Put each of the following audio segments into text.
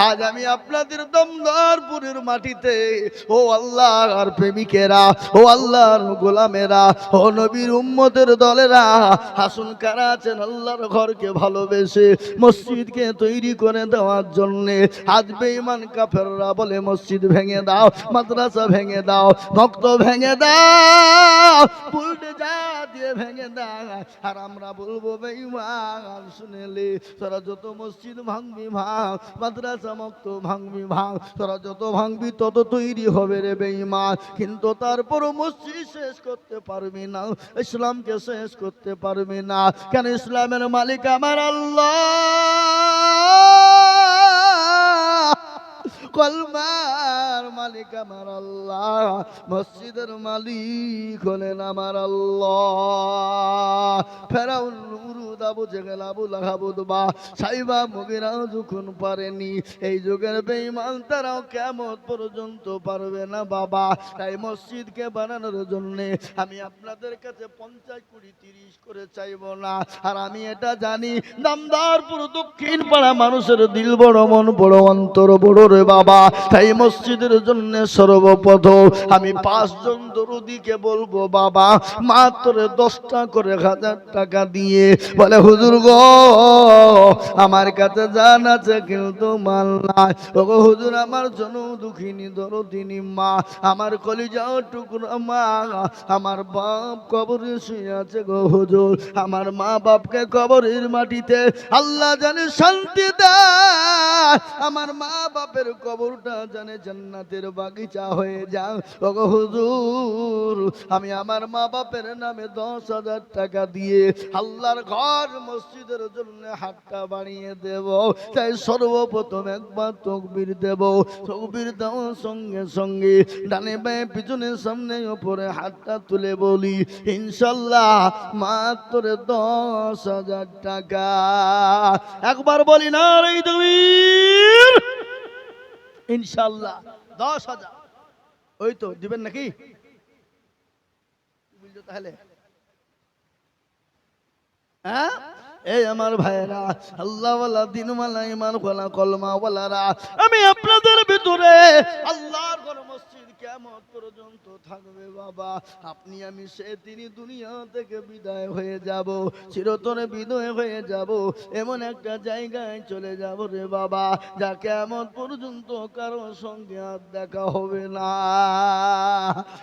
আজ আমি আপনাদের দমদারপুরের মাটিতে ও আল্লাহর প্রেমিকেরা, ও আল্লাহর গোলামেরা, ও নবীর উম্মতের দলেরা হাসুন কারা আছেন আল্লাহর ঘরকে ভালোবেসে মসজিদকে তৈরি করে দেওয়ার জন্যে। আজ বেঈমান কাফেররা বলে মসজিদ ভেঙে দাও, মাদ্রাসা ভেঙে দাও, ভক্ত ভেঙে দাও, উল্টে যা দিয়ে ভেঙে দাও। আর আমরা বলবো বেঈমান শুনেলে তোরা যত মসজিদ ভাঙবি ভাঙ, মাদ্রাসা মুক্ত ভাঙবি ভাঙ, তোরা যত ভাঙবি তত তৈরি হবে রে বেঈমান। কিন্তু তারপরও মসজিদ শেষ করতে পারবি না, ইসলামকে শেষ করতে পারবি না। কেন? ইসলামের মালিক আমার আল্লাহ, কলমার মালিক আমার আল্লাহ, মসজিদের মালিক হলেন আমার আল্লাহ। ফেরাউন নমরুদ আবু জেহেল আবু লাহাব উতবা সাইবা মুগীরাও যখন পারেনি, এই যুগের বেঈমান তারাও কিয়ামত পর্যন্ত পারবে না বাবা। তাই মসজিদকে বানানোর জন্য আমি আপনাদের কাছে 50 কোটি 30 করে চাইব না। আর আমি এটা জানি নামদারপুর দক্ষিণ পাড়া মানুষের দিল বড়, মন বড়, অন্তর বড় রে বাবা। তাই মসজিদের জন্য সর্বপ্রথম আমি 5 জন দরুদিকে বলবো বাবা মাত্র 10টা করে 1000 টাকা দিয়ে বলে হুজুর গো আমার কাছে জান আছে কিন্তু মাল নাই। ওগো হুজুর আমার জন্য দুঃখিনী দরদিনী মা, আমার কলিজাও টুকরা মা, আমার বাপ কবরে শুয়ে আছে গো হুজুর, আমার মা বাপকে কবরের মাটিতে আল্লাহ জানে শান্তি দেয়, আমার মা বাপের কবরটা জানে জান্নাতের বাগিচা হয়ে যায়। ওগো হুজুর আমি আমার মা বাপের নামে 10,000 টাকা দিয়ে আল্লাহর ঘর মসজিদের জন্য হাতটা বাড়িয়ে দেব। তাই সর্বপ্রথম একবার তাকবীর দেব, তাকবীর দেওয়ার সঙ্গে সঙ্গে ডানে বাঁয়ে পিছনে সামনে উপরে হাতটা তুলে বলি ইনশাআল্লাহ মাত্র 10,000 টাকা। একবার বলি না রে তাকবীর, ইনশাআল্লাহ 10,000। ওই তো দিবেন নাকি বুঝলো তাহলে? হ্যাঁ এই আমার ভাইরা আল্লাহ ওয়ালা দিনওয়ালা ঈমানওয়ালা কলমাওয়ালারা, আমি আপনাদের ভিতরে আল্লাহর ঘর মসজিদ কিয়ামত পর্যন্ত থাকবে বাবা। আপনি আমি সেদিনই দুনিয়া থেকে বিদায় হয়ে যাব, চিরতরে বিদায় হয়ে যাব, এমন একটা জায়গায় চলে যাব রে বাবা যা কিয়ামত পর্যন্ত কারো সঙ্গে আর দেখা হবে না।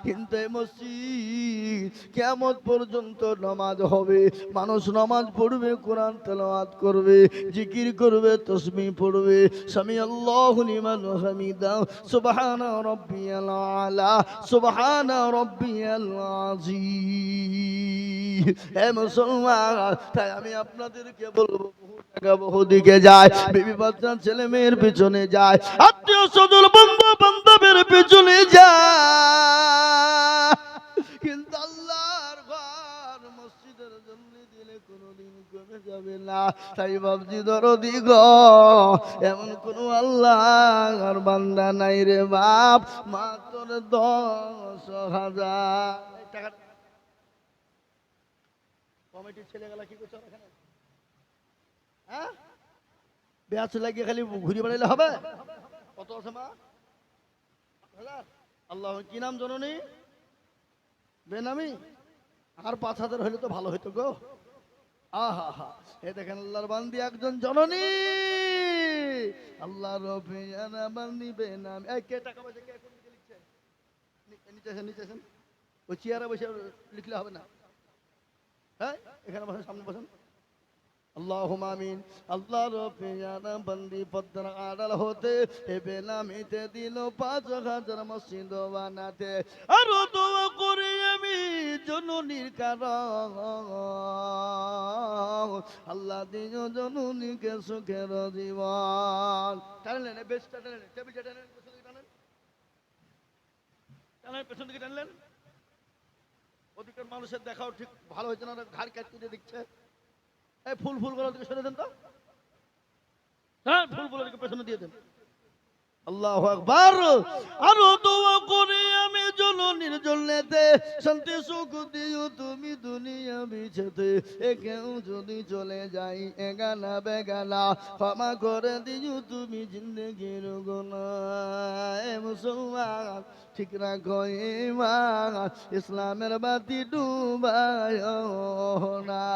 কিন্তু এই মসজিদ কিয়ামত পর্যন্ত নামাজ হবে, মানুষ নামাজ পড়বে, কোরআন তেলাওয়াত করবে, জিকির করবে, তাসবিহ পড়বে, সামি আল্লাহু লিমান হামিদা, সুবহানা রাব্বিয়াল আলা, সুবহানা রাব্বিয়াল আযীম। হে মুসলমান, তাই আমি আপনাদেরকে বলবো বহু টাকা বহু দিকে যায়, বিবি বাচ্চা ছেলে মেয়ের পিছনে যায়, আত্মীয় স্বজন বন্ধু বান্ধবের পিছনে যায়, কিন্তু আল্লাহর ঘর মসজিদের জন্য দিলে কোনোদিন কমে যাবে না। তাই বাবজি দরদি গো, এমন কোন আল্লাহর বান্দা নাই রে বাপ মাত্র 10,000 টাকা। কমিটির ছেলেগুলা কি করছে এখানে? হ্যাঁ ব্যাচ লাগিয়ে খালি ঘুরি বেড়াইলে হবে? কত আছে মা? আল্লাহ কি নাম জননী? বেনামি? আর 5,000 হলে তো ভালো হইতো গো। আহা হা, এ দেখেন আল্লাহর বান্দি একজন জননী, আল্লাহ রবিয়ানা বান্দি বেনামি। এই কে টাকা পয়সা কে কোন দিকে লিখছে? নিচে নিচে ওই চেয়ারে বসে লিখলে হবে না। হ্যাঁ এখানে বসেন, সামনে বসেন। আল্লাহুম্মা আমিন। আল্লাহ রবিয়ানা বান্দি পদ্মার আড়াল হতে এ বেনামিতে দিল 5,000 মসজিদ বানাতে। আর দোয়া করি আমি জননীর কারণ আল্লাহ দিন জননীকে সুখের জীবন। টানলেন বেশ, টানলেন টেবিল টানলেন, পেছন দিকে টানলেন, টানলেন পেছন দিকে টানলেন। ওদিকের মানুষের দেখাও ঠিক ভালো হয়েছে না, ঘাড় কাটতে দিচ্ছে। এই ফুল গুলো দিকে সরে দেন তো, হ্যাঁ ফুল গুলো দিকে পেছনে দিয়ে দেন। আল্লাহু আকবার। আরো দোয়া করে আমি জননীর জন্যতে শান্তি সুখ দিও তুমি দুনিয়া বিছেতে, এ কেউ যদি চলে যাই এগানা বেগানা ক্ষমা করে দিও তুমি জিন্দগির গুনাহ। এ মুসলমান ঠিক রাখো ঈমান, ইসলামের বাতি ডুবায় না।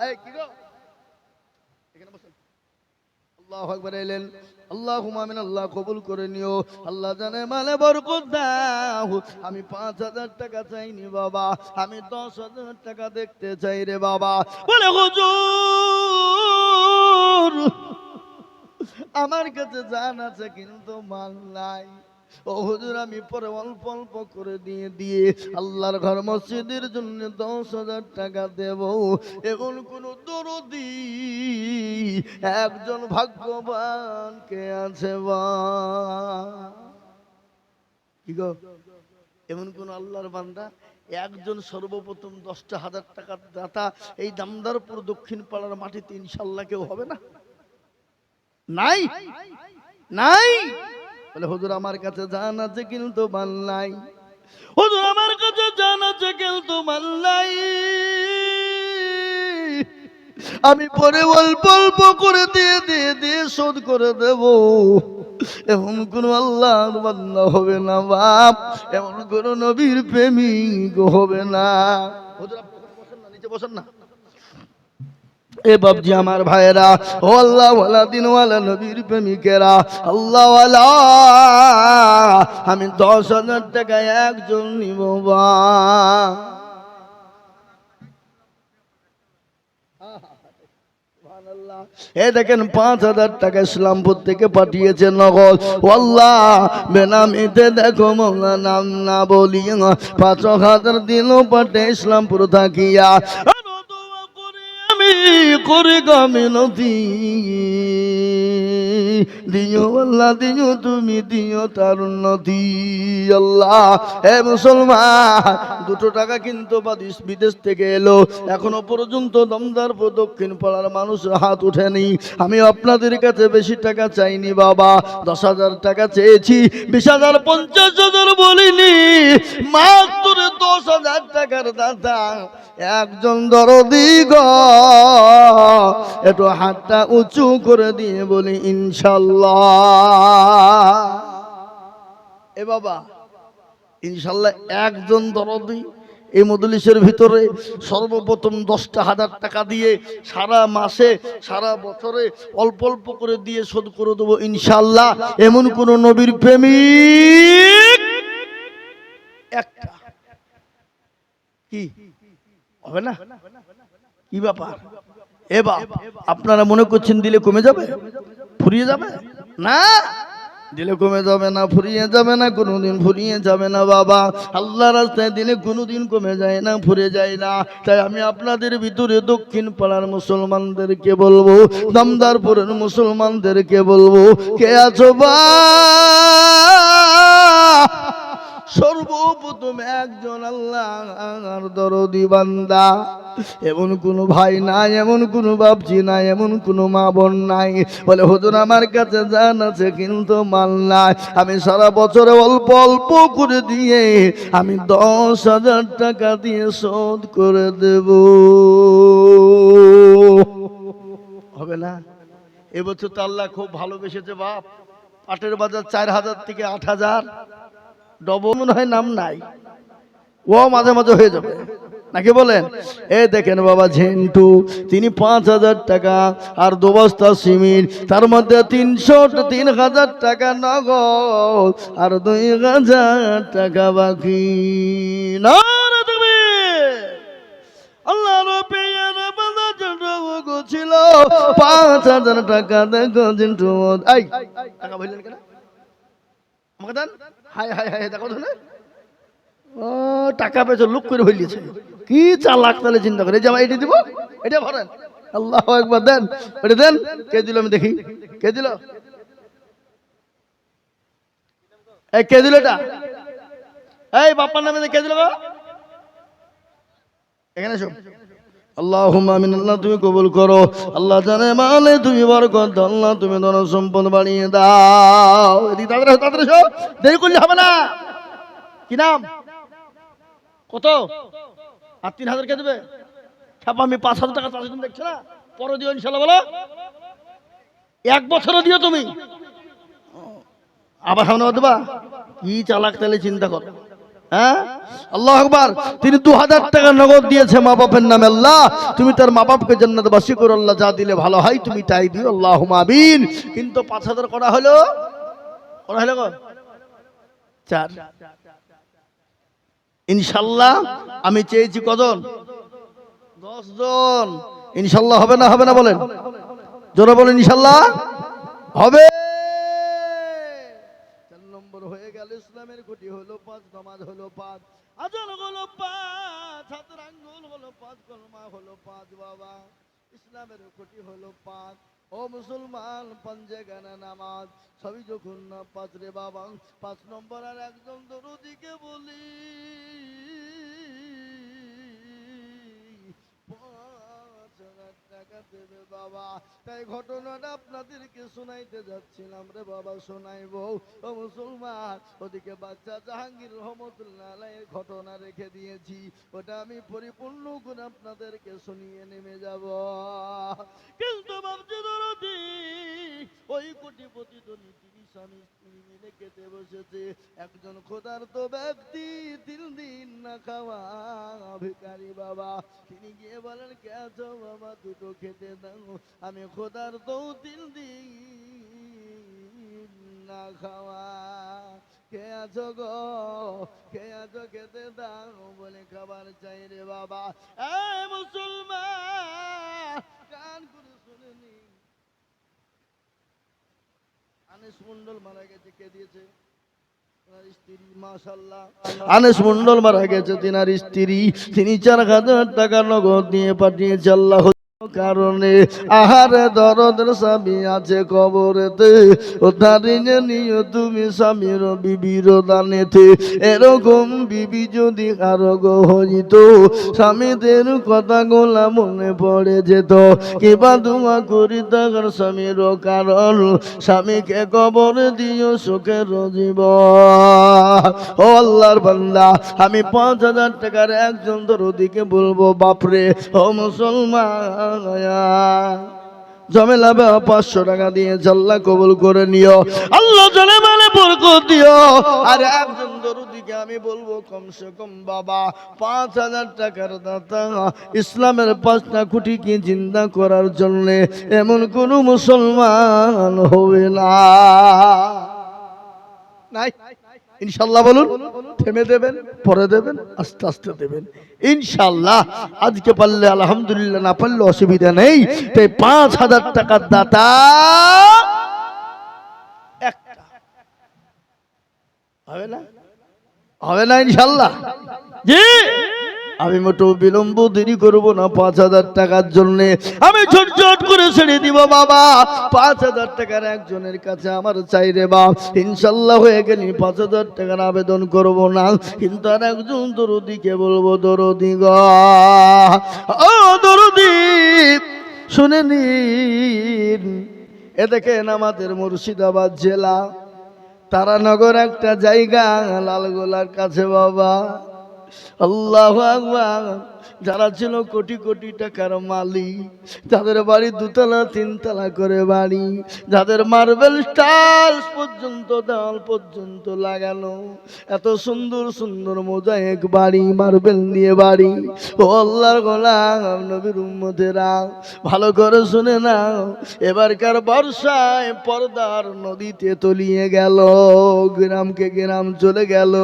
এই কি গো, এখানে বসেন। আল্লাহু আকবার এলেন। আল্লাহুম্মা আমিন। আল্লাহ কবুল করে নিও। আল্লাহ জানে মালে বরকত দাও। আমি 5,000 টাকা চাইনি বাবা, আমি 10,000 টাকা দেখতে চাই রে বাবা। বলে হুজুর আমার কাছে জান আছে কিন্তু মাল নাই। ও হুজুর আমি পরে অল্প অল্প করে দিয়ে আল্লাহর ঘর মসজিদের জন্য 10,000 টাকা দেব। এখন কোন দরদি একজন ভাগ্যবান কে আছে বা কি গো, এমন কোন আল্লাহর বান্দা একজন সর্বপ্রথম 10,000 টাকার দাতা এই দামদারপুর দক্ষিণ পাড়ার মাটিতে ইনশাল্লাহ কেউ হবে না? নাই নাই। বলে হুজুর আমার কাছে জান আছে কিন্তু মাল নাই। হুজুর আমার কাছে জান আছে কিন্তু মাল নাই, আমি পরে অল্প অল্প করে দিয়ে শোধ করে দেব। এমন কোন আল্লাহর বান্দা হবে না বাপ, এমন কোন নবীর প্রেমিক হবে না। হুজুর আপনি বসেন না, নিচে বসেন না। এ বাবজি আমার ভাইয়েরা, ও আল্লাহ ওয়ালা দিনওয়ালা নবীর প্রেমিকেরা, আল্লাহ ওয়ালা আমি 10,000 টাকা একজন নিব বা। এ দেখেন 5,000 টাকা ইসলামপুর থেকে পাঠিয়েছে নগদ। আল্লাহ বেনামিতে দেখো মোলা নাম না বলি 5,000 দিন পাঠে ইসলামপুর থাকিয়া আমি করে গামিনতি দিও আল্লাহ দিও তুমি দিও তার উন্নতি। আল্লাহ হে মুসলমান 2 টাকা কিন্তু বিদেশ থেকে এলো, এখনো পর্যন্ত দমদারপুর দক্ষিণ পাড়ার মানুষের হাত উঠেনি। আমি আপনাদের কাছে বেশি টাকা চাইনি বাবা, 10,000 টাকা চেয়েছি, 20,000 50,000 বলিনি, মাত্র 10,000 টাকার দাদা একজন দরদি গো একটু হাতটা উঁচু করে দিয়ে বলি ইনশাল্লাহ। এ বাবা ইনশাল্লাহ একজন দরদি এই মজলিসের ভিতরে সর্বপ্রথম 10,000 টাকা দিয়ে সারা মাসে সারা বছরে অল্প অল্প করে দিয়ে শোধ করে দেবো ইনশাল্লাহ। এমন কোন নবীর প্রেমিক একটা কি হবে না? কি ব্যাপার? এবার আপনারা মনে করছেন দিলে কমে যাবে, ফুরিয়ে যাবে? না, দিলে কমে যাবে না, ফুরিয়ে যাবে না, কোনোদিন ফুরিয়ে যাবে না বাবা। আল্লাহ রাস্তায় দিলে কোনোদিন কমে যায় না, ফুরিয়ে যায় না। তাই আমি আপনাদের ভিতরে দক্ষিণ পাড়ার মুসলমানদেরকে বলবো, দামদারপুরের মুসলমানদেরকে বলবো, কে আছো বা সর্বপ্রথম একজন আল্লাহর দরদি বান্দা, এমন কোন ভাই নাই, এমন কোন বাপজি নাই, এমন কোন মা বোন নাই বলে হুজুর আমার কাছে জান আছে কিন্তু মাল নাই, আমি সারা বছরে অল্প অল্প করে দিয়ে আমি 10,000 টাকা দিয়ে শোধ করে দেব। হবে না? এবছর তো আল্লাহ খুব ভালোবেসেছে বাপ, পাটের বাজার 4,000 থেকে 8,000 ডবল মনে হয় নাম নাই, ও মাঝে মাঝে হয়ে যাবে নাকি বলেন? এ দেখেন বাবা ঝেন্টু তিনি 5,000 টাকা আর 2 বস্তা সিমেন্ট, তার মধ্যে 3,000 টাকা নগদ আর 2,000 টাকা বাকি। না আল্লাহ ছিল 5,000 টাকা দেখো ঝেন্টু। এই টাকা বললেন কেন আমাকে দেন? হায় হায় হায় দেখো তো, ও টাকা পেয়েছে লুক করে হইলিয়েছে, কি চালাক তাহলে চিন্তা করে, যে এটা দিব এটা ভরেন, আল্লাহ একবার দেন, এটা দেন। কে দিল আমি দেখি, কে দিল? এই কে দিল এটা? এই বাপ্পার নামে কে দিল? এখানে এসো। আল্লাহুম্মা আমিন। আল্লাহ তুমি কবুল করো, আল্লাহ জানে মালে তুমি বরকত দাও, আল্লাহ তুমি ধন সম্পদ বাড়িয়ে দাও। এদিকে তাড়াতাড়ি তাড়াতাড়ি এসো, দেরি করলে হবে না। কি নাম? কত? আর 3000 কে দেবে? ছাপা আমি 5000 টাকা চাচ্ছি, তুমি দেখছো না? পরে দিও ইনশাআল্লাহ। বলো 1 বছরও দিও তুমি, আবার সামনে দেবা। কি চালাক, তাহলে চিন্তা করো। হ্যাঁ, আল্লাহু আকবার। তিনি 2000 টাকা নগদ দিয়েছে মা বাপের নামে। আল্লাহ তুমি তার মা বাপকে জান্নাতবাসী করো, আল্লাহ যা দিলে ভালো হয় তুমি তাই দিও, আল্লাহুম্মা আমিন। কিন্তু 5000 করা হলো, করা হলো 4। ইনশাআল্লাহ আমি চেয়েছি কজন? 10 জন। ইনশাআল্লাহ হবে না? হবে না বলেন, জোরে বলেন ইনশাআল্লাহ হবে। 4 নম্বর হয়ে গেল, ইসলামের খুঁটি হলো 5, নামাজ হলো 5, আযান হলো 5, হাতের আঙ্গুল হলো 5, কলমা হলো 5। বাবা ইসলামের খুঁটি হলো 5। ও মুসলমান, 5 জায়গায় নামাজ, সবই যখন না 5 রে বাবা। 5 নম্বর আর একজন দরুদিকে বলি 5000 টাকা দেবে বাবা। তাই ঘটনাটা আপনাদেরকে শোনাইতে যাচ্ছিলাম রে বাবা, শোনাইবো। ও মুসলমান, ওদিকে বাচ্চা জাহাঙ্গীর রহমতুল্লাহ আলাইহির ঘটনা রেখে দিয়েছি, ওটা আমি পরিপূর্ণ করে আপনাদেরকে শুনিয়ে নেমে যাব। কিন্তু ভাবছি দরদি, ওই কোটিপতি ধনী তিনি স্বামী স্ত্রী মিলে খেতে বসেছে। একজন ক্ষুধার্ত ব্যক্তি, 3 দিন না খাওয়া ভিখারি বাবা, তিনি গিয়ে বলেন কে আছো বাবা, দুটো খেতে দাও। আমি ক্ষুধার্ত, 3 দিন না খাওয়া। কে আছো গো, কে আছো, খেতে দাও। বলে খাবার চাই রে বাবা। এই মুসলমান, কান করে শুনে নিন। আনিস মন্ডল মারা গেছে, কে দিয়েছে? স্ত্রী। মাশাআল্লাহ, আনিস মন্ডল মারা গেছে, তিনার স্ত্রী। তিনি 4000 টাকা নগদ দিয়ে পাঠিয়েছে আল্লাহ কারণে। আহারে দরদের স্বামী আছে কবরেতে, ও তারিনে নিও তুমি স্বামীর বিবির দানেতে। এরকম বিবি যদি কারো গো হইত, স্বামীদের কথা গোলা মনে পড়ে যেত। কিবা দোয়া করি তার স্বামীর কারণ, স্বামীকে কবরে দিও সুখের জীবন। ও আল্লাহর বান্দা, আমি 5000 টাকার একজন দরদিকে বলবো বাপরে। ও মুসলমান, জমেলা 500 টাকা দিয়ে আল্লাহ কবুল করে নিও, আল্লাহ জলে মানে বরকত দিও। আর একজন দরদিকে আমি বলবো কমসে কম বাবা 5000 টাকার দাতা। ইসলামের 5টা খুঁটিকে জিন্দা করার জন্য এমন কোন মুসলমান হবে না। নাই ইনশাআল্লাহ বলুন। থেমে দেবেন, পরে দেবেন, আস্তে আস্তে দেবেন ইনশাআল্লাহ। আজকে পারলে আলহামদুলিল্লাহ, না পারলে অসুবিধা নেই। তাই 5000 টাকার দাতা একটা হবে না? হবে না ইনশাআল্লাহ? জি, আমি মোটেও বিলম্ব দেরি করব না। 5000 টাকার জন্য আমি ঝটঝট করে ছেড়ে দিব বাবা। 5000 টাকার একজনের কাছে আমার চাই রে বাপ। ইনশাআল্লাহ হয়ে গেলে 5000 টাকার আবেদন করব না, কিন্তু আর একজন দরদিকে বলবো দরদি গো, ও দরদি শুনে নিন। এ দেখেন আমাদের মুর্শিদাবাদ জেলা তারানগর একটা জায়গা, লালগোলার কাছে বাবা। আল্লাহু আকবার। যারা ছিল কোটি কোটি টাকার মালিক, যাদের বাড়ি 2 তলা 3 তলা করে বাড়ি, যাদের মার্বেল টাইলস পর্যন্ত, দেওয়াল পর্যন্ত লাগানো, এত সুন্দর সুন্দর মোজাইক বাড়ি, মার্বেল দিয়ে বাড়ি। ও আল্লাহর গোলাম নবীর উম্মতেরা, ভালো করে শুনে নাও। এবারকার বর্ষায় পর্দার নদীতে তলিয়ে গেল, গ্রামকে গ্রাম চলে গেল,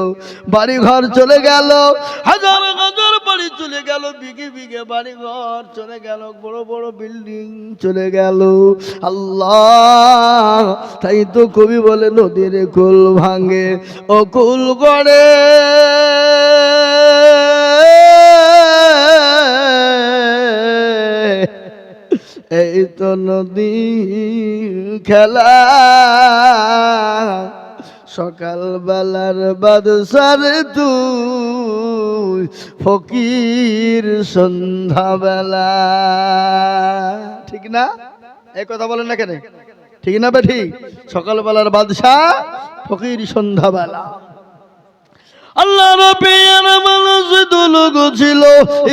বাড়ি ঘর চলে গেল, হাজার হাজার বাড়ি চলে গেল, বিঘে বিঘে বাড়ি ঘর চলে গেল, বড় বড় বিল্ডিং চলে গেল। আল্লাহ, তাই তো কবি বলে নদীর কুল ভাঙে ও কুল গড়ে, এই তো নদী খেলা। সকালবেলার বাদশার তুই ফকির সন্ধ্যাবেলা। ঠিক না? এই কথা বলেন না কেন? ঠিক না বেঠি? সকালবেলার বাদশা, ফকির সন্ধ্যাবেলা। আল্লাহ রাব্বির মানুষে লোক ছিল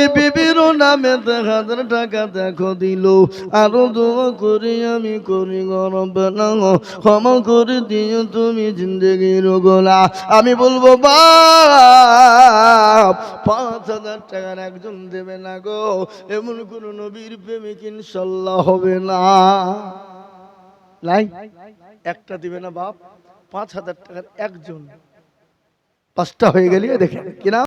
এই বিবির নামে 1000 টাকা দেখো দিল। আরো দোয়া করি আমি করি গরব না, ক্ষমা করে দিও তুমি জিন্দেগির গোলা। আমি বলবো বাপ 5000 টাকার একজন দেবে না গো, এমন কোন নবীর প্রেমিক ইনশাল্লাহ হবে না। নাই একটা দিবে না বাপ, 5000 টাকার একজন। 5টা হয়ে গেলি দেখেন কিনা।